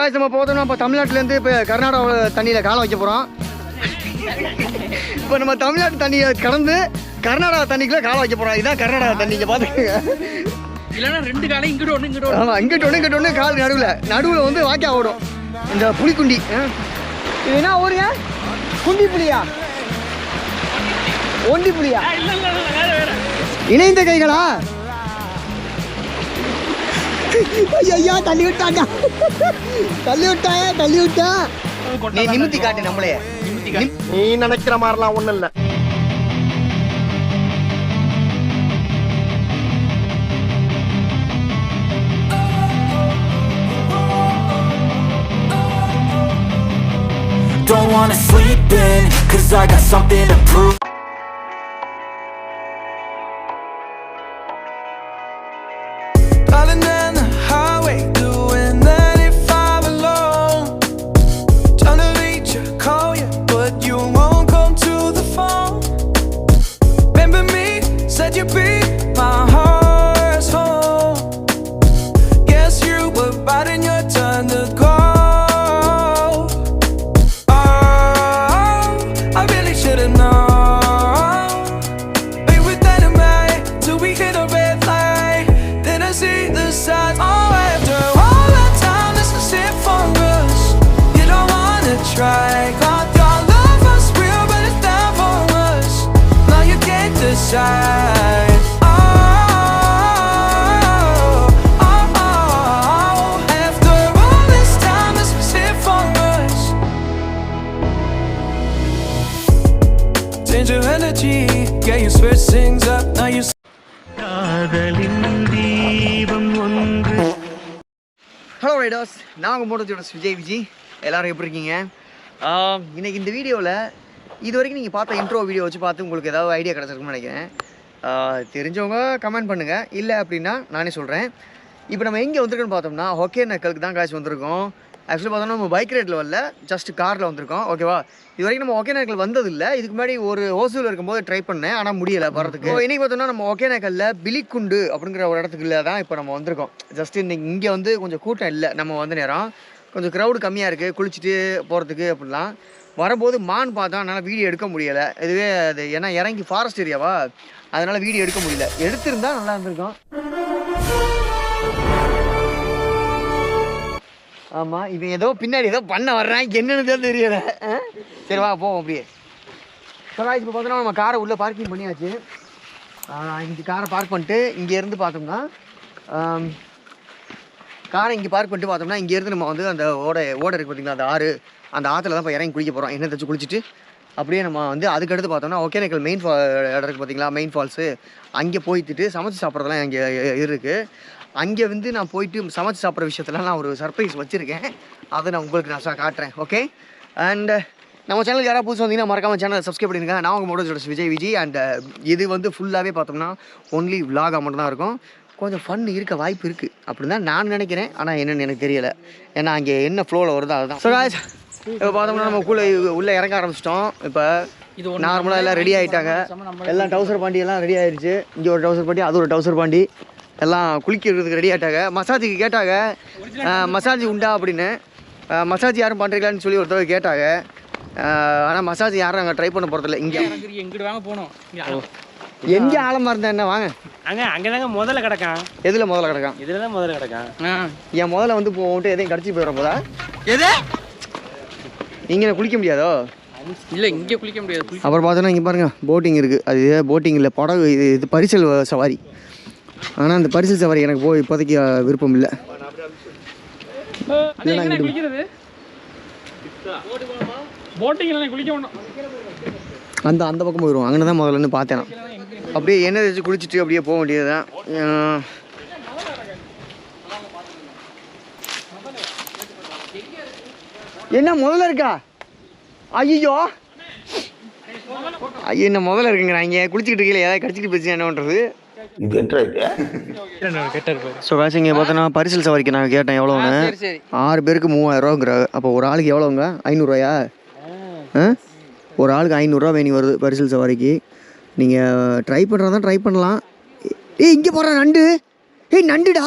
காய்ச்சி நம்ம போதோம்னா இப்போ தமிழ்நாட்டிலேருந்து இப்போ கர்நாடகா தண்ணியில் காலை வைக்க போகிறோம். இப்போ நம்ம தமிழ்நாட்டு தண்ணியை கடந்து கர்நாடகா தண்ணிக்குள்ளே காலை வைக்க போகிறோம். இதுதான் கர்நாடகா தண்ணி. இங்கே பார்த்துக்கோங்க. இல்லைன்னா 2 காலையும் இங்கிட்டு ஒன்று இங்கிட்டு ஒன்று. ஆமாம், இங்கிட்டு ஒன்று கால் நடுவில் வந்து வாக்கியா ஓடும். இந்த புலிக்குண்டி இது என்ன ஊருங்க? குண்டி புலியா? ஒண்டி புலியா? இணைந்த கைகளா? ஐயா தள்ளி விட்டாங்க. தள்ளி விட்டா. நீ நிமித்தி காட்டு நம்மளே. நீ நினைக்கிற மாதிரிலாம் ஒண்ணும் இல்ல. Don't wanna sleep in, 'cause I got something to prove. Darling down the highway, doing 95 alone. Trying to reach you, call you, but you won't come to the phone. Remember me, said you'd be my heart's home. Guess you were biding your turn to go. Change your energy, yeah, you switch things up, now you hello Riders, நான் உங்கள் மோட்டோஜோட விஜய். எல்லோரும் எப்படி இருக்கீங்க? இன்னைக்கு இந்த வீடியோவில் இது வரைக்கும் நீங்கள் பார்த்த இன்ட்ரோ வீடியோ வச்சு பார்த்து உங்களுக்கு ஏதாவது ஐடியா கிடச்சிருக்குன்னு நினைக்கிறேன். தெரிஞ்சவங்க கமெண்ட் பண்ணுங்கள், இல்லை அப்படின்னா நானே சொல்கிறேன். இப்போ நம்ம எங்கே வந்திருக்கோன்னு பார்த்தோம்னா ஒகேனக்கலுக்கு தான் காய்ச்சி வந்திருக்கோம். ஆக்சுவலி பார்த்தோம்னா நம்ம பைக் ரைடில் வரல, ஜஸ்ட் காரில் வந்திருக்கோம். ஓகேவா? இது வரைக்கும் நம்ம ஒகேனக்கல் வந்ததில்லை. இதுக்கு முன்னாடி ஒரு ஓசூரில் இருக்கும்போது ட்ரை பண்ணேன், ஆனால் முடியலை வரதுக்கு. இன்றைக்கி பார்த்தோம்னா நம்ம ஒகேனக்கல்லில் பிலிக்குண்டு அப்படிங்கிற ஒரு இடத்துக்குள்ள தான் இப்போ நம்ம வந்திருக்கோம். ஜஸ்ட் இன்னைக்கு இங்கே வந்து கொஞ்சம் கூட்டம் இல்லை, நம்ம வந்து நேரம் கொஞ்சம் க்ரௌடு கம்மியாக இருக்குது குளிச்சுட்டு போகிறதுக்கு அப்படிலாம். வரும்போது மான் பார்த்தோம், அதனால் வீடியோ எடுக்க முடியலை. இதுவே அது ஏன்னா இறங்கி ஃபாரஸ்ட் ஏரியாவா, அதனால் வீடியோ எடுக்க முடியல. எடுத்திருந்தா நல்லா இருந்திருக்கும். ஆமாம், இவன் ஏதோ பின்னாடி ஏதோ பண்ண வர்றான், என்னன்னு தான் தெரியல. சரி வா போவோம் அப்படியே. சரி, இப்போ பார்த்தோன்னா நம்ம காரை உள்ளே பார்க்கிங் பண்ணியாச்சு. இங்கே காரை பார்க் பண்ணிட்டு இங்கேருந்து பார்த்தோம்னா காரை இங்கே பார்க் பண்ணிட்டு பார்த்தோம்னா இங்கேருந்து நம்ம வந்து அந்த ஓடை இருக்குது பார்த்திங்களா, அந்த ஆறு, அந்த ஆற்றுல தான் இப்போ இறங்கி குளிக்க போகிறோம். எண்ணெய் தச்சு குளிச்சுட்டு அப்படியே நம்ம வந்து அதுக்கடுத்து பார்த்தோம்னா ஒகேனக்கல் மெயின் இடம் இருக்குது பார்த்திங்களா, மெயின் ஃபால்ஸு. அங்கே போயிட்டு சமைச்சு சாப்பிட்றதுலாம் இங்கே இருக்குது. அங்கே வந்து நான் போயிட்டு சமைச்சு சாப்பிட்ற விஷயத்தில் நான் ஒரு சர்ப்ரைஸ் வச்சுருக்கேன். அதை நான் உங்களுக்கு நான் காட்டுறேன். ஓகே? அண்ட் நம்ம சேனலுக்கு யாராவது புதுசு வந்தீங்கன்னா மறக்காமல் சேனலை சப்ஸ்கிரைப் பண்ணிடுங்க. நான் உங்கள் மோட்டோஜோட விஜய். அண்ட் இது வந்து ஃபுல்லாகவே பார்த்தோம்னா ஒன்லி விலாகாக மட்டும்தான் இருக்கும். கொஞ்சம் ஃபன் இருக்க வாய்ப்பு இருக்குது அப்படின்னு தான் நான் நினைக்கிறேன். ஆனால் என்னென்னு எனக்கு தெரியலை, ஏன்னா அங்கே என்ன ஃப்ளோவில் வருதோ அதுதான். ஸோ காய்ஸ், இப்போ பார்த்தோம்னா நம்ம உள்ளே இறங்க ஆரம்பிச்சிட்டோம். இப்போ நார்மலாக எல்லாம் ரெடி ஆகிட்டாங்க. எல்லாம் டவுசர் பாண்டி எல்லாம் ரெடி ஆகிடுச்சு. இங்கே ஒரு டவுசர் பாண்டி, அது ஒரு டவுசர் பாண்டி, எல்லாம் குளிக்கிறதுக்கு ரெடி ஆகிட்டாங்க. மசாஜுக்கு கேட்டாங்க, மசாஜ் உண்டா அப்படின்னு. மசாஜ் யாரும் பண்ணுறீங்களான்னு சொல்லி ஒருத்தவங்க கேட்டாங்க. ஆனால் மசாஜ் யாரும் அங்கே ட்ரை பண்ண போகிறதில்ல. இங்கே எங்கிட்ட வாங்க போகணும். எங்கே ஆழமாக இருந்தா என்ன வாங்க, அங்கே தாங்க முதல்ல கிடக்கான். எதில் முதல்ல கிடக்கான்? இதில் தான் முதல்ல கிடக்கான். என் முதல்ல வந்து போட்டு எதையும் கடிச்சு போயிட போதா? எது இங்கே குளிக்க முடியாதோ? இல்லை, இங்கே குளிக்க முடியாது. அப்புறம் பார்த்தோன்னா இங்கே பாருங்கள் போட்டிங் இருக்குது. அது போட்டிங் இல்லை, படகு. இது பரிசல் சவாரி. ஆனால் அந்த பரிசல் சவாரி எனக்கு இப்போதைக்கு விருப்பம் இல்லை. அந்த பக்கம் போயிடுவோம். அங்கே தான் முதல்ல பார்த்தேன். அப்படியே எண்ணெய் வச்சு குளிச்சுட்டு அப்படியே போக வேண்டியது தான். என்ன முதல்ல இருக்கா? ஐயோ என்ன முதல்ல இருக்குங்கிறா. இங்கே குளிச்சுக்கிட்டு இருக்கீங்களா, ஏதாவது கடிச்சிட்டு போச்சு என்ன பண்ணுறது? ஸோ காசு இங்கே பார்த்தோன்னா பரிசல் சவாரிக்கு நாங்கள் கேட்டேன் எவ்வளோன்னு. 6 பேருக்கு 3000ரூவாங்கிறாங்க. அப்போ ஒரு ஆளுக்கு எவ்வளோங்க? 500ரூவாயா? ஒரு ஆளுக்கு 500ரூவா வேணி வருது பரிசல் சவாரிக்கு. நீங்கள் ட்ரை பண்ணுறதா ட்ரை பண்ணலாம். இங்கே போகிற நண்டு. நண்டுடா,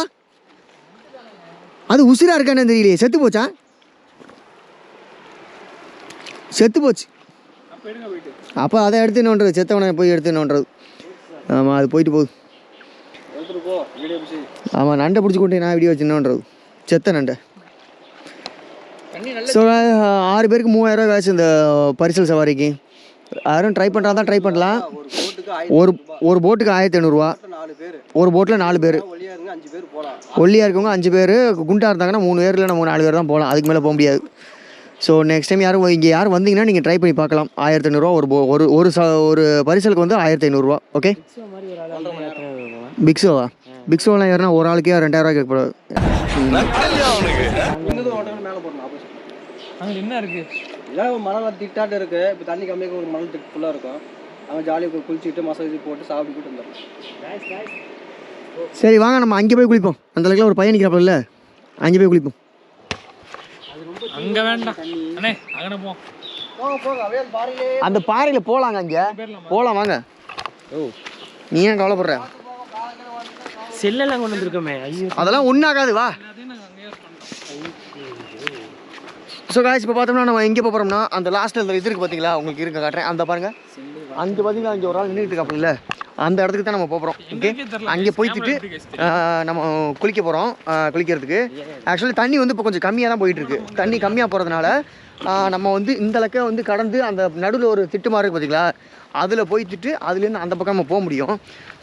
அது உசிராக இருக்கானு தெரியலையே, செத்து போச்சா? செத்து போச்சு. அப்போ எடுங்க போயிட்டு. அப்போ அதை எடுத்து என்ன பண்ணுறது, செத்தவனை போய் எடுத்து என்ன பண்ணுறது. ஆமாம், அது போயிட்டு போகுது. போ வீடியோ பிடிச்சி. ஆமாம், நண்டை பிடிச்சி கொண்டு நான் வீடியோ வச்சு என்ன பண்ணுறது, செத்த நண்டை. ஸோ 6 பேருக்கு 3000 காசு இந்த பரிசல் சவாரிக்கு. யாரும் ட்ரை பண்ணுறா தான் ட்ரை பண்ணலாம். ஒரு போட்டுக்கு 1500 ஒரு போட்டில் 4 பேர். ஒல்லியாக இருக்கவங்க 5 பேர், குண்டாக இருந்தாங்கன்னா 3 பேர் இல்லைன்னா 4 பேர் தான் போகலாம், அதுக்கு மேலே போக முடியாது. ஸோ நெக்ஸ்ட் டைம் யாரும் இங்கே யாரும் வந்தீங்கன்னா நீங்கள் ட்ரை பண்ணி பார்க்கலாம். 1500 ஒரு பரிசலுக்கு வந்து 1500. ஓகே, பிக்ஸோவா? பிக்ஸோலாம் ஏறினா ஒரு ஆளுக்கே 2000 கேட்கக்கூடாது. அங்கே என்ன இருக்குது? இதான் மணல் திட்டாட்டு இருக்குது. இப்போ தண்ணி கம்மியாக ஒரு மணல் திட்டு ஃபுல்லாக இருக்கும். அவன் ஜாலியாக குளிச்சுட்டு மசாஜ் போட்டு சாப்பிட்டு வந்துடுறான். சரி வாங்க, நம்ம அங்கே போய் குளிப்போம். அந்த அளவுக்குலாம் ஒரு பையன் நிற்கிறாப்புல, அங்கே போய் குளிப்போம். அங்கே வேண்டாம் அண்ணே, அங்கே போ. அந்த பாறையில் போகலாங்க, அங்கே போகலாம் வாங்க. ஓ, நீ ஏன் கவலைப்படுற? செல்லெல்லாம் கொண்டு வந்துருக்கோமே. ஐயோ, அதெல்லாம் ஒன்றாகாது, வா. ஸோ காய்ச்சி இப்போ பார்த்தோம்னா நம்ம எங்கே போகிறோம்னா அந்த லாஸ்ட்டில் இந்த இது இருக்குது பார்த்தீங்களா, உங்களுக்கு இருக்க காட்டுறேன். அந்த பாருங்கள், அங்கே பார்த்தீங்கன்னா அங்கே ஒரு ஆள் நின்றுட்டு இருக்காப்புல, அந்த இடத்துக்கு தான் நம்ம போகிறோம். ஓகே, அங்கே போய்த்துட்டு நம்ம குளிக்க போகிறோம். குளிக்கிறதுக்கு ஆக்சுவலி தண்ணி வந்து இப்போ கொஞ்சம் கம்மியாக தான் போயிட்டுருக்கு. தண்ணி கம்மியாக போகிறதுனால நம்ம வந்து இந்த அளவுக்கு வந்து கடந்து அந்த நடுவில் ஒரு திட்டு மாதிரி இருக்குது பார்த்தீங்களா, அதில் போய்த்துட்டு அதுலேருந்து அந்த பக்கம் நம்ம போக முடியும்.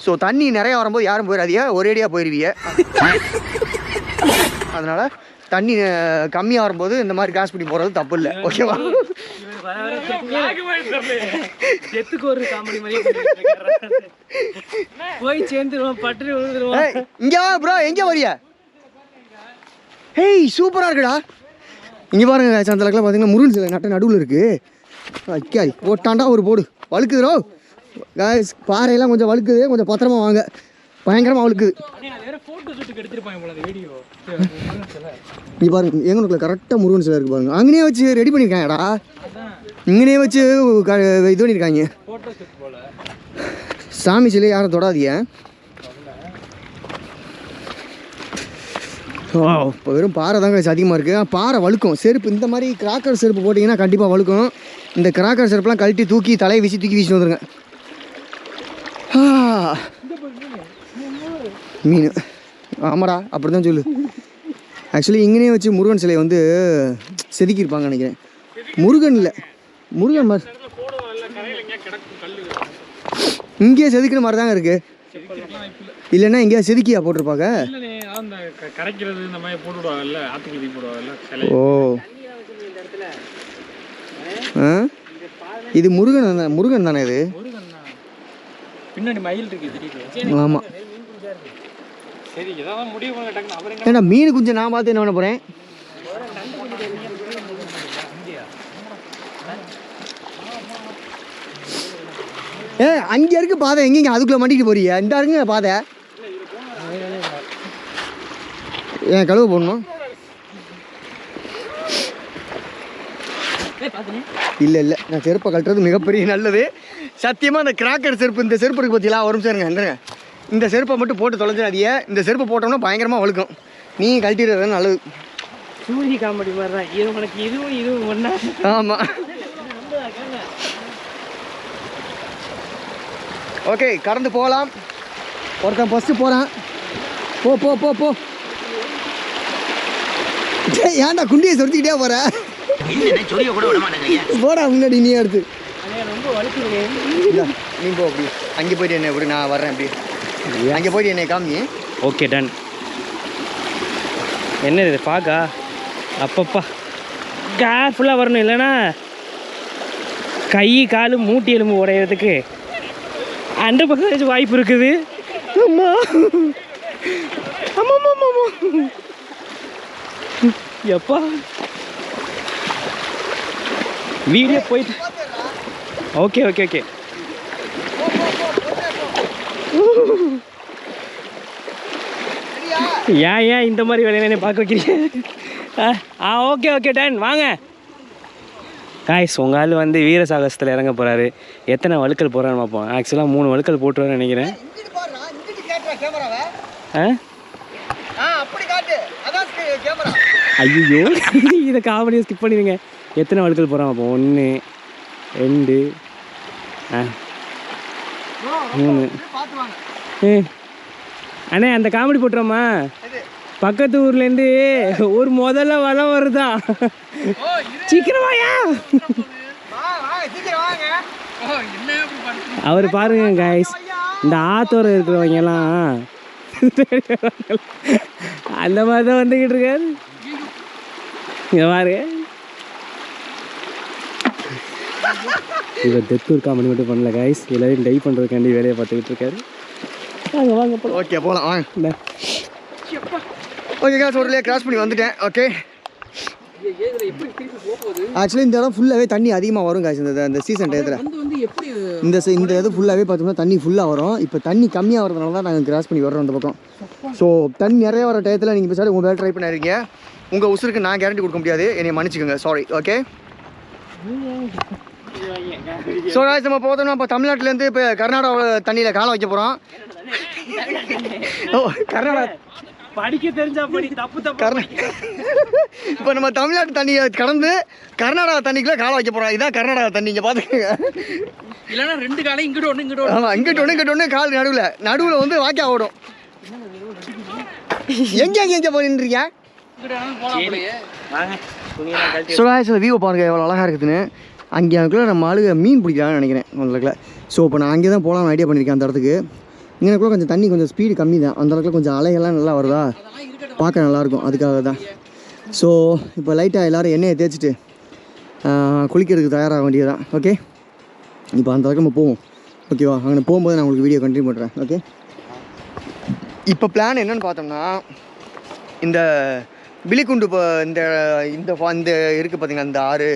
ஸோ தண்ணி நிறையா வரும்போது யாரும் போயிடாதீங்க, ஒரேடியாக போயிடுவீங்க. அதனால் தண்ணி கம்மியாக வரும்போது இந்த மாதிரி காசு பண்ணி போகிறது தப்பு இல்லை. ஓகேவா? எத்துக்கு ஒரு காமெடி மாதிரியே போய் சேர்ந்துருவோம், பட்டு விழுந்துருவோம். இங்கே வா ப்ரோ, எங்கே வரியா? ஹேய், சூப்பராக இருக்குடா. இங்கே பாருங்க, சந்தலக்கெல்லாம் பார்த்தீங்கன்னா முருகன் சிலை நட்ட நடுவில் இருக்குது. அக்காரி போட்டாண்டா ஒரு போடு, வழுக்குதுரோ காய்ஸ். பாறையெல்லாம் கொஞ்சம் வழுக்குது, கொஞ்சம் பத்திரமா வாங்க, பயங்கரமாக வழுக்குது. இங்கே பாருங்க, எங்களுக்குள்ள கரெக்டாக முருகன் சிலை இருக்குது பாருங்க. அங்கேயே வச்சு ரெடி பண்ணியிருக்காங்கடா, இங்கனே வச்சு இது பண்ணியிருக்காங்க. சாமி சிலை யாரும் தொடாதீங்க. இப்போ வெறும் பாறை தாங்க அதிகமாக இருக்குது. பாறை வழுக்கும். செருப்பு இந்த மாதிரி கிராக்கர் செருப்பு போட்டிங்கன்னா கண்டிப்பாக வழுக்கும். இந்த கிராக்கர் செருப்புலாம் கழட்டி தூக்கி தலையை வீசி தூக்கி வீசிட்டு வந்துருங்க. மீன் ஆமாடா, அப்படி தான் சொல்லு. ஆக்சுவலி இங்கேயே வச்சு முருகன் சிலையை வந்து செதுக்கியிருப்பாங்க நினைக்கிறேன். முருகன் இல்லை, முருகன் மாதிரி இங்கேயே செதுக்கிற மாதிரி தாங்க இருக்குது. இல்லைன்னா எங்கேயா செதுக்கியா போட்டிருப்பாங்க. கரைக்கிறது இந்த மாதிரி போட்டுவிடுவாங்கல்ல, ஆற்றுக்குடி போடுவாங்கல்ல. ஓ, இது முருகன் தானே இது? பின்னாடி மயில் இருக்கு தெரியுது. ஆமாம். சரி, ஏதாவது முடிவு பண்ண டக்குனு அப்புறம் ஏன்னா மீன் குஞ்சு நான் பார்த்து என்ன பண்ண போகிறேன். அங்கே இருக்கு பாதை, எங்கேங்க அதுக்குள்ளே மாட்டிட்டு போறியா? இந்த இருங்க பாதை, ஏன் கழுவு போடணும்? இல்லை நான் செருப்பை கழட்டுறது மிகப்பெரிய நல்லது. சத்தியமாக அந்த கிராக்கர் செருப்பு, இந்த செருப்பு இருக்கு பார்த்தீங்களா, ஒரு நிமிஷம் இருங்க. இந்த செருப்பை மட்டும் போட்டு தொலைஞ்சிடாதீங்க. இந்த செருப்பை போட்டோம்னா பயங்கரமாக வழுக்கும். நீங்கள் கழட்டிடுறது நல்லது. சூரிய காமெடி மாதிரி தான் இது. உனக்கு இதுவும் ஒன்றா? ஆமாம். ஓகே, கடந்து போகலாம். ஒருத்தன் ஃபஸ்ட்டு போகிறான். போ போ போ போ. ஏன்டா குண்டியை சொரிச்சிக்கிட்டே போகிற? போடா முன்னாடி நீ எடுத்து. ரொம்ப வலிக்குதுங்க. இல்லை நீ போ, அப்படி அங்கே போயிட்டு என்ன எப்படி நான் வர்றேன், அப்படி அங்கே போயிட்டு என்னை காமி. Okay, done. என்ன இது பாக்கா? அப்பப்பா, கேர்ஃபுல்லாக வரணும், இல்லைன்னா கை காலு மூட்டி எலும்பு உடையிறதுக்கு 100% வாய்ப்பு இருக்குது. அம்மா ஆமாம் எப்பா வீடியோ போயிட்டு. ஓகே ஏன் இந்த மாதிரி வேலையை பார்க்க வைக்கிறீங்க? ஓகே டன், வாங்க. காய்ஸ், உங்கள் ஆள் வந்து வீர சாகசத்தில் இறங்க போகிறாரு. எத்தனை வழுக்கல் போகிறான்னு பார்ப்போம். ஆக்சுவலாக 3 வழுக்கல் போட்டுருவான்னு நினைக்கிறேன். ஐயோ, இதை காமெடியை ஸ்கிப் பண்ணிடுங்க. எத்தனை வழுக்கல் போகிறான் அப்போ 1 2 3 அண்ணே அந்த காமெடி போட்டுறோமா பக்கத்து ஊர்லேருந்து ஒரு முதல்ல வளம் வருதான் சீக்கிரமாயா அவர் பாருங்க கைஸ் இந்த ஆத்தோரம் இருக்கிறவங்க எல்லாம் அந்த மாதிரி தான் வந்துக்கிட்டு இருக்காரு இங்க பாருங்க இவர் தெத்தூர் காமெடி மட்டும் பண்ணல கைஸ் எல்லாரையும் டை பண்ணுறதுக்காண்டி வேலையை பார்த்துக்கிட்டு இருக்காரு வாங்க வாங்க போகலாம் ஓகே போகலாம் வாங்க ஓகே காசு ஒரு கிராஸ் பண்ணி வந்துட்டேன் ஓகே ஆக்சுவலி இந்த இடம் ஃபுல்லாகவே தண்ணி அதிகமாக வரும் காசு இந்த சீசன் டயத்தில் இந்த இது ஃபுல்லாகவே பார்த்தோம்னா தண்ணி ஃபுல்லாக வரும் இப்போ தண்ணி கம்மியாக வரதுனால தான் நாங்கள் கிராஸ் பண்ணி வர்றோம் அந்த பக்கம் ஸோ தண்ணி நிறைய வர டயத்தில் நீங்கள் பேசாடி உங்கள் வேலை ட்ரை பண்ணிருக்கீங்க உங்கள் உசுருக்கு நான் கேரண்டி கொடுக்க முடியாது என்னை மன்னிச்சுக்கோங்க சாரி ஓகே ஸோ காசு நம்ம போதோம்னா இப்போ தமிழ்நாட்டிலேருந்து இப்போ கர்நாடகாவில் தண்ணியில் காலை வைக்க போகிறோம் ஓ கர்நாடகா படிக்க தெரிஞ்சா படி தப்பு இப்போ நம்ம தமிழ்நாட்டு தண்ணியை கடந்து கர்நாடகா தண்ணிக்குள்ள காலை வைக்க போகிறோம் இதான் கர்நாடகா தண்ணி இங்கே பார்த்துக்கோங்க இல்லைன்னா 2 காலையும் இங்கிட்டு ஒன்று ஆமாம் இங்கிட்ட ஒன்று கால் நடுவில் வந்து வாக்கியா ஓடும் எங்கே போயின்றிருக்கியா சுகாசில் வியூ பாருங்க எவ்வளோ அழகாக இருக்குதுன்னு அங்கே அதுக்குள்ளே நம்ம ஆளுங்க மீன் பிடிக்கலாம்னு நினைக்கிறேன் உங்களுக்கு ஸோ இப்போ நான் அங்கே தான் போகலான்னு ஐடியா பண்ணியிருக்கேன் அந்த இடத்துக்கு இங்கனக்குள்ள கொஞ்சம் தண்ணி கொஞ்சம் ஸ்பீடு கம்மி தான் அந்த இடத்துல கொஞ்சம் அலைகள்லாம் நல்லா வருதா பார்க்க நல்லாயிருக்கும் அதுக்காக தான் ஸோ இப்போ லைட்டாக எல்லோரும் எண்ணெயை தேய்ச்சிட்டு குளிக்கிறதுக்கு தயாராக வேண்டியதுதான் ஓகே இப்போ அந்த இடத்துல நம்ம போவோம் ஓகேவா அங்கே போகும்போது நான் உங்களுக்கு வீடியோ கண்டினியூ பண்ணுறேன் ஓகே இப்போ பிளான் என்னென்னு பார்த்தோம்னா இந்த பிலிக்குண்டு இப்போ இந்த இருக்குது பார்த்தீங்கன்னா இந்த ஆறு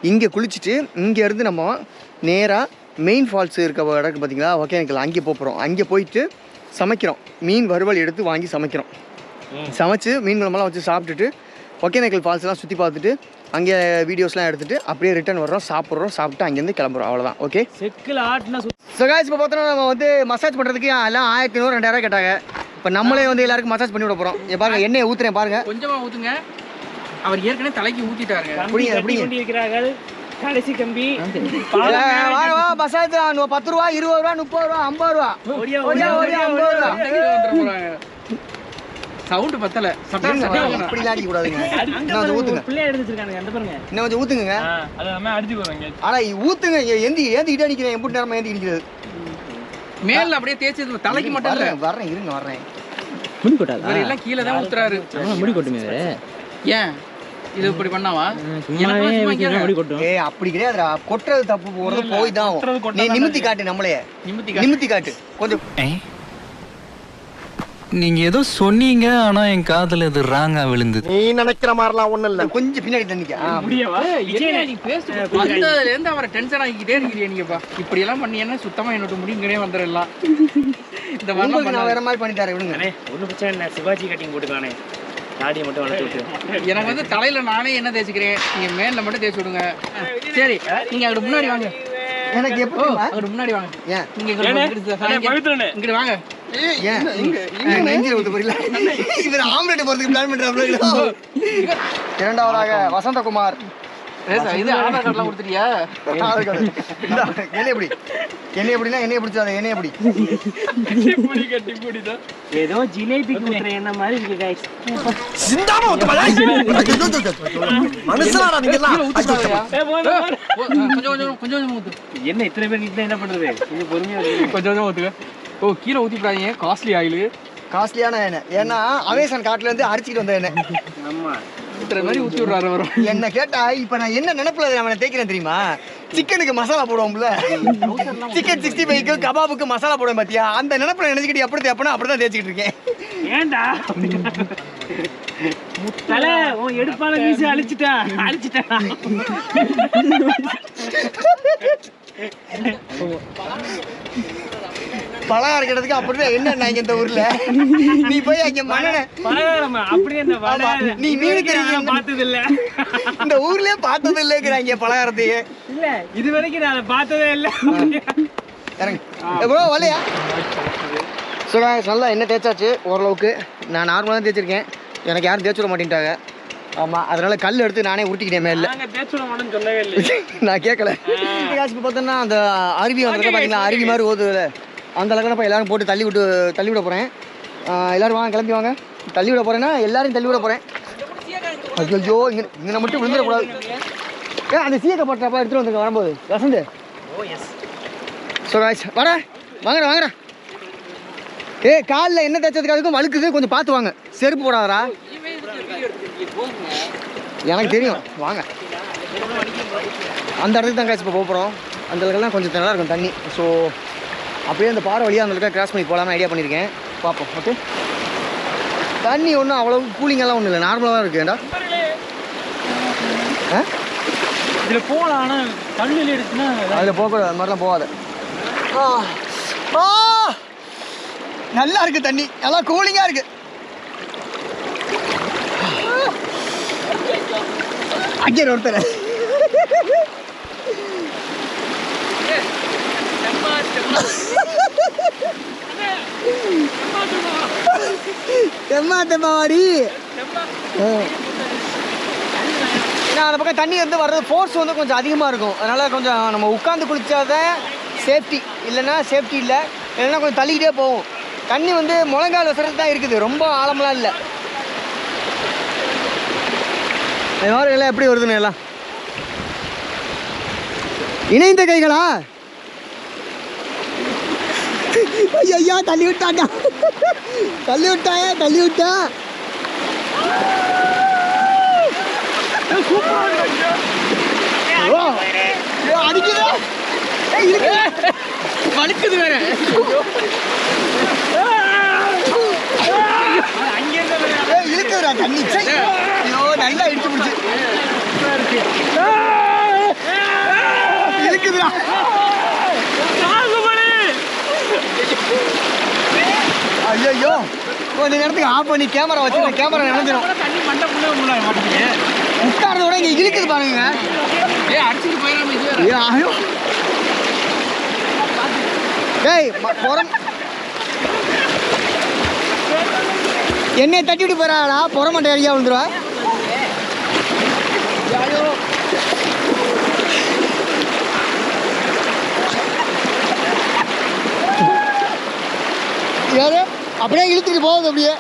இங்கே குளிச்சுட்டு இங்கேருந்து நம்ம நேராக மெயின் ஃபால்ஸ் இருக்க இடத்துக்கு பார்த்தீங்களா ஒகேனக்கல் அங்கே போகிறோம் அங்கே போயிட்டு சமைக்கிறோம் மீன் வறுவல் எடுத்து வாங்கி சமைக்கிறோம் சமைச்சு மீன் குழம்பெல்லாம் வச்சு சாப்பிட்டுட்டு ஒகேனக்கல் ஃபால்ஸ்லாம் சுற்றி பார்த்துட்டு அங்கே வீடியோஸ்லாம் எடுத்துகிட்டு அப்படியே ரிட்டர்ன் வர்றோம் சாப்பிட்டு அங்கேருந்து கிளம்புறோம் அவ்வளோதான் ஓகே செக்கில் ஆட்டினா சகாய்ஸ் இப்போ பார்த்தோன்னா நம்ம வந்து மசாஜ் பண்ணுறதுக்கு எல்லாம் 1500 2000 கேட்டாங்க இப்போ நம்மளே வந்து எல்லாருக்கும் மசாஜ் பண்ணி விட போகிறோம் பாருங்க எண்ணெயை ஊற்றுறேன் பாருங்க கொஞ்சமாக ஊற்றுங்க அவர் ஏற்கனவே தலைக்கு ஊற்றிட்டாருங்க அப்படி இருக்கிறார்கள் கடைசி கம்பி மசாஜ் 10 ரூபா 20 ரூபா 30 ரூபா 50 ரூபா 50 ரூபா சவுண்ட் பத்தல அப்படிலாம் அடிக்க கூடாதுங்க இன்னும் ஊத்துங்க பிள்ளைய எடுத்து வச்சிருக்காங்க அந்த பாருங்க இன்னும் கொஞ்சம் ஊத்துங்க அத நம்ம அடிச்சு போறாங்க ஆனா ஊத்துங்க ஏந்திக்கிட்டே அடிக்கிறேன் எப்படி நேரமா ஏந்தி அடிக்கிறது மேல அப்படியே தேய்ச்சது தலைக்கு மட்டும் இல்ல வர்றேன் முடி கொட்டாதா இவர் எல்லாம் கீழ தான் ஊத்துறாரு முடி கொட்டுமே ஏன் இது இப்படி பண்ணாவா முடி கொட்டும் அப்படி கிடையாதுடா கொட்டுறது தப்பு போறது போய் தான் நீ நிமித்தி காட்டு நம்மளே நிமித்தி காட்டு கொஞ்சம் நீங்க ஏதோ சொன்னீங்க ஆனா என் காதுல இது ராங்கா விழுந்தது நீ நினைக்கிற மாதிரிலாம் ஒண்ணும் இல்ல கொஞ்சம் பின்னாடி தண்ணிக்க முடியவா நீ பேசு வந்ததுல இருந்து அவரை டென்ஷன் ஆகிக்கிட்டே இருக்கீங்க நீங்கப்பா இப்படி எல்லாம் பண்ணீங்கன்னா சுத்தமா என்னோட முடிங்கனே வந்துடலாம் இந்த மாதிரி நான் வேற மாதிரி பண்ணிட்டாரு விடுங்க ஒன்றும் பிரச்சனை இல்லை சிவாஜி கட்டிங் போட்டுக்கானே தாடியை மட்டும் வளர்த்து விட்டு எனக்கு வந்து தலையில நானே என்ன தேய்ச்சிக்கிறேன் நீங்க மேல மட்டும் தேய்ச்சி விடுங்க சரி நீங்க அங்கிட்டு முன்னாடி வாங்க எனக்கு எப்போ அங்கிட்டு முன்னாடி வாங்க ஏன் நீங்க இங்கிட்டு வாங்க ஏன் நெஞ்சில ஊத்த போறீங்களா இவர் ஆம்லெட் போறதுக்கு பிளான் பண்றாரு இரண்டாவதாக வசந்தகுமார் இது ஆதார் கார்டுலாம் கொடுத்துட்டியா என்ன எப்படின்னா என்னைய பிடிச்சாத என்னைய எப்படி ஏதோ ஜிலேபி ஊத்துற என்ன மாதிரி இருக்கு गाइस சிந்தாம மனுஷனாடா நீங்க எல்லாம் கொஞ்சம் ஊத்து என்ன இத்தனை பேர் கிட்ட என்ன பண்றது கொஞ்சம் பொறுமையா கொஞ்சம் ஊத்துங்க ஓ கீழே ஊத்திடாதீங்க காஸ்ட்லி ஆயில் காஸ்ட்லியான எண்ணெய் ஏன்னா அமேசான் காட்டுல இருந்து அரிச்சிட்டு வந்த எண்ணெய் ஆமா இத்தனை மாதிரி ஊத்தி விடுறாரு வரும் என்ன கேட்டா இப்ப நான் என்ன நினைப்புல அவனை தேய்க்கிறேன் தெரியுமா சிக்கனுக்கு மசாலா போடுவோம்ல சிக்கன் 65க்கு கபாபுக்கு மசாலா போடுவேன் பாத்தியா அந்த நினைப்புல நினைச்சுக்கிட்டு எப்படி தேப்பனா அப்படிதான் தேய்ச்சிக்கிட்டு இருக்கேன் ஏன்டா தல உன் எடுப்பால வீசி அழிச்சிட்டேன் பலகாரம் இருக்கிறதுக்கு அப்படிதான் என்ன இங்க இந்த ஊர்ல நீ போய் அங்க மண்ணெண்ண பலகாரம் அப்படியே இந்த வடை நீ மீன் கறி பார்த்தது இல்ல இந்த ஊர்லயே பார்த்தது இல்லைங்கிறாங்க பலகாரத்தையே இல்ல இது வரைக்கும் நான் பார்த்ததே இல்ல இறங்கு ப்ரோ வரலையா நல்லா எண்ணெய் தேய்ச்சாச்சு ஓரளவுக்கு நான் நார்மலாக தான் தேய்ச்சிருக்கேன் எனக்கு யாரும் தேய்ச்சி விட மாட்டேன்ட்டாங்க ஆமாம், அதனால கல் எடுத்து நானே உருட்டிக்கிட்டேன் மேல. சொல்லவே இல்லை. நான் கேட்கல. இப்போ பார்த்தோன்னா அந்த அருவி வந்து பார்த்தீங்களா, அருவி மாதிரி ஓதுல அந்த அளவுக்கு இப்போ எல்லாரும் போட்டு தள்ளி விட போகிறேன். எல்லோரும் வாங்க, கிளம்பி வாங்க. தள்ளி விட போகிறேன்னா எல்லாரையும் தள்ளி விட போகிறேன். ஐயோ, இங்கே மட்டும் விழுந்துடக்கூடாது. அந்த சீயக்கை பட்டப்பா எடுத்துகிட்டு வந்துருங்க வரும்போது வசந்து. ஸோ காய்ஸ் வாடா, வாங்கடா. காலில் என்ன தைச்சதுக்கு அதுக்கும் வழுக்குது, கொஞ்சம் பார்த்து வாங்க. செருப்பு போடாதரா, எனக்கு தெரியும். வாங்க, அந்த இடத்துக்கு தான் காய்ச்சி இப்போ போகிறோம். அந்த இடத்துலாம் கொஞ்சம் நல்லா இருக்கும் தண்ணி. ஸோ அப்படியே அந்த பாறை வழியாக அந்த இடத்துல கிராஸ் பண்ணி போகலான்னு ஐடியா பண்ணியிருக்கேன். பார்ப்போம். ஓகே, தண்ணி ஒன்றும் அவ்வளோ கூலிங்கெல்லாம் ஒன்றும் இல்லை, நார்மலாக தான் இருக்குடா. இதில் போகலாம், ஆனால் கல்லில் எடுத்துன்னா அதில் போகக்கூடாது, அது மாதிரிலாம் போகாது. நல்லா இருக்கு தண்ணி, நல்லா கூலிங்காக இருக்கு. அங்கே ஒருத்தர் தெம்மாடி. ஏன்னா அந்த பக்கம் தண்ணி வந்து வர்றது ஃபோர்ஸ் வந்து கொஞ்சம் அதிகமாக இருக்கும். அதனால் கொஞ்சம் நம்ம உட்காந்து குளிச்சாதான் சேஃப்டி, இல்லைன்னா சேஃப்டி இல்லை. இல்லைன்னா கொஞ்சம் தள்ளிக்கிட்டே போகும். தண்ணி வந்து முழங்கால் வசரத்து தான் இருக்குது, ரொம்ப ஆழமெல்லாம் இல்லை. எல்லாம் எப்படி வருதுன்னு எல்லாம் இணைந்த கைகளா? ஐயா, தள்ளி விட்டாண்டா, தள்ளி விட்டா. அடிக்குதா, வலிக்குது வேற. இழுக்குதுடா தண்ணி. ஐயோ, நல்லா இழுத்து பிடிச்சி இழுக்குதுடா. ஐயோ, கொஞ்ச நேரத்துக்கு ஆஃப் பண்ணி கேமரா வச்சு கேமரா நினைஞ்சிடும். உட்கார்றத விட இங்கே இழுக்குது பாருங்க. டேய், என்னை தட்டிவிட்டு போறாடா, புறமட்டை அடிக்கா விழுந்துருவா. யாரு அப்படியே இழுத்துட்டு போகுது அப்படியே.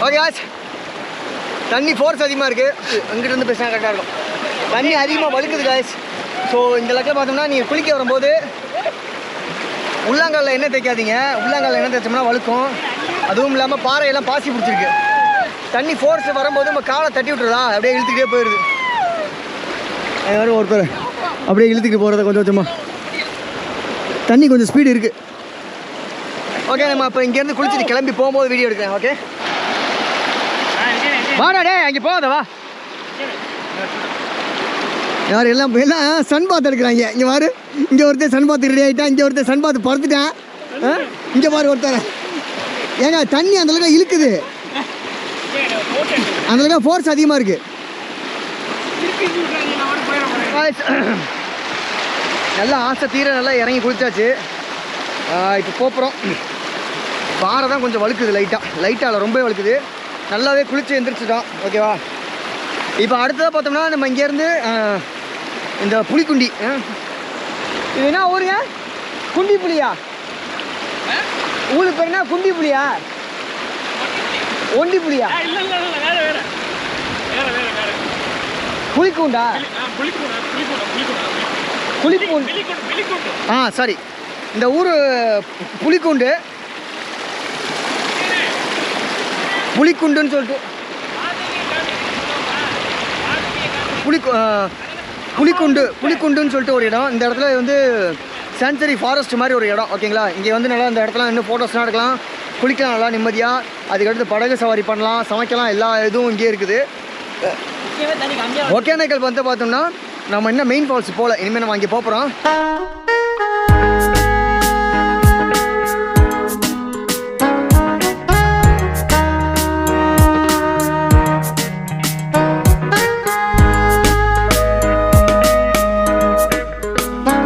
ஓகே ஆச்சு, தண்ணி ஃபோர்ஸ் அதிகமாக இருக்குது. அங்கிட்ட இருந்து பேசினா கரெக்டாக இருக்கும். தண்ணி அதிகமாக வழுக்குது காய்ஸ். ஸோ இந்த லெக்கில் பார்த்தோம்னா நீங்கள் குளிக்க வரும்போது உள்ளாங்காலில் எண்ணெய் தேய்க்காதீங்க. உள்ளாங்காலில் எண்ணெய் தேய்ச்சோம்னா வழுக்கும். அதுவும் இல்லாமல் பாறையெல்லாம் பாசி பிடிச்சிருக்கு. தண்ணி ஃபோர்ஸ் வரும்போது நம்ம காலை தட்டி விட்டுறதா, அப்படியே இழுத்துக்கிட்டே போயிடுது. அது மாதிரி ஒருத்தர் அப்படியே இழுத்துக்கிட்டு போகிறத கொஞ்சம் கொஞ்சமாக. தண்ணி கொஞ்சம் ஸ்பீடு இருக்குது. ஓகே, நம்ம இப்போ இங்கேருந்து குளிச்சுட்டு கிளம்பி போகும்போது வீடியோ எடுக்கிறேன். ஓகே, வாடா டே, அங்கே போகாத வா. யார் எல்லாம் சன் பாத் எடுக்கிறாங்க. இங்கே பாரு, இங்கே ஒருத்தர் சன் பாத் ரெடி ஆகிட்டான், இங்கே ஒருத்தர் சன் பாத் பறந்துட்டான். இங்கே பாரு ஒருத்தர். ஏங்க தண்ணி அந்தளவுக்கு இழுக்குது, அந்தளவுக்கு ஃபோர்ஸ் அதிகமாக இருக்குது. நல்லா ஆசை தீர நல்லா இறங்கி குளிச்சாச்சு. இப்போ போகிறோம். பாறை தான் கொஞ்சம் வழுக்குது, லைட்டாக ரொம்ப வழுக்குது. நல்லாவே குளிச்சு எந்திரிச்சிட்டோம். ஓகேவா, இப்போ அடுத்ததாக பார்த்தோம்னா நம்ம இங்கேருந்து இந்த புலிக்குண்டி. இது என்ன ஊருங்க? குண்டி புலியா? ஊருக்கு பேர் என்ன? குண்டி புலியா? ஒண்டி புலியா? புலிக்குண்டா? புலிக்குண்டு. சாரி, இந்த ஊர் புலிக்குண்டு. புலிக்குண்டுன்னு சொல்லிட்டு புலிக்குண்டுன்னு சொல்லிட்டு ஒரு இடம். இந்த இடத்துல வந்து சான்ச்சுரி ஃபாரஸ்ட் மாதிரி ஒரு இடம். ஓகேங்களா, இங்கே வந்து நல்லா இந்த இடத்துல இன்னும் ஃபோட்டோஸ்லாம் எடுக்கலாம், குளிக்கலாம் நல்லா நிம்மதியாக. அதுக்கடுத்து படகு சவாரி பண்ணலாம், சமைக்கலாம், எல்லா இதுவும் இங்கே இருக்குது. ஒகேனக்கல் வந்து பார்த்தோம்னா நம்ம இன்னும் மெயின் ஃபால்ஸ் போகல, இனிமேல் நம்ம அங்கே போகிறோம்.